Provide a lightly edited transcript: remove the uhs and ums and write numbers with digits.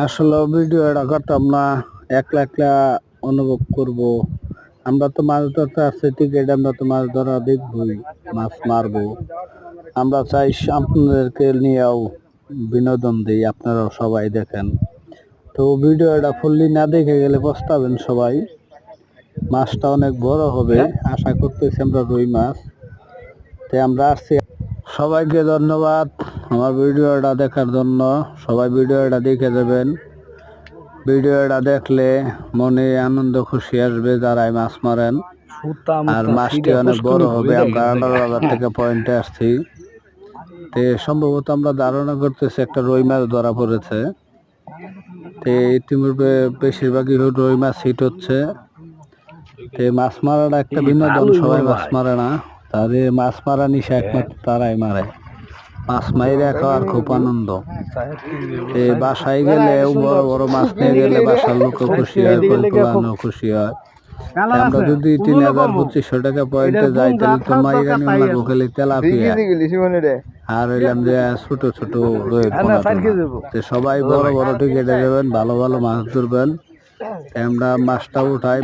আসলে ভিডিও এটা করতাম না, একলা একলা অনুভব করব। আমরা তো মাছ ধরতে আসছি টিকিট, আমরা তো মাছ ধরা দেখবই, মাছ মারবো। আমরা চাই আপনাদেরকে নিয়েও বিনোদন দিই, আপনারাও সবাই দেখেন। তো ভিডিওটা ফুললি না দেখে গেলে পস্তাবেন সবাই। মাছটা অনেক বড় হবে, আশা করতেছি আমরা রুই মাছ। তাই আমরা আসছি। সবাইকে ধন্যবাদ আমার ভিডিওটা দেখার জন্য। সবাই ভিডিওটা দেখে দেবেন। ভিডিওটা দেখলে মনে আনন্দ খুশি আসবে যারাই মাছ মারেন। আর মাছটি অনেক বড় হবে। আমরা 18,000 টাকা পয়েন্টে আসছি। তে সম্ভবত আমরা ধারণা করতেছি একটা রুই মাছ ধরা পড়েছে। তে ইতিমধ্যে বেশিরভাগই রুই মাছ হিট হচ্ছে। তে মাছ মারাটা একটা বিনোদন, সবাই মাছ মারে না। তাদের মাছ মারা নিশা একমাত্র তারাই মারে। মাছ মাইরা খাওয়ার খুব আনন্দ। বাসায় গেলেও বড় বড় মাছ নিয়ে গেলে বাসার লোকও খুশি হয়, পরিবারও খুশি হয়। আমরা যদি 3,000-2,500 টাকা পয়েন্টে যাই তাহলে তো মাইরা নিও না গোখালি তেলাপিয়া আর হইলাম যে ছোট ছোট রোহিত পোনা। সবাই বড় বড় টিকেটে যাবেন, ভালো ভালো মাছ ধরবেন। আমরা মাছটা উঠাই।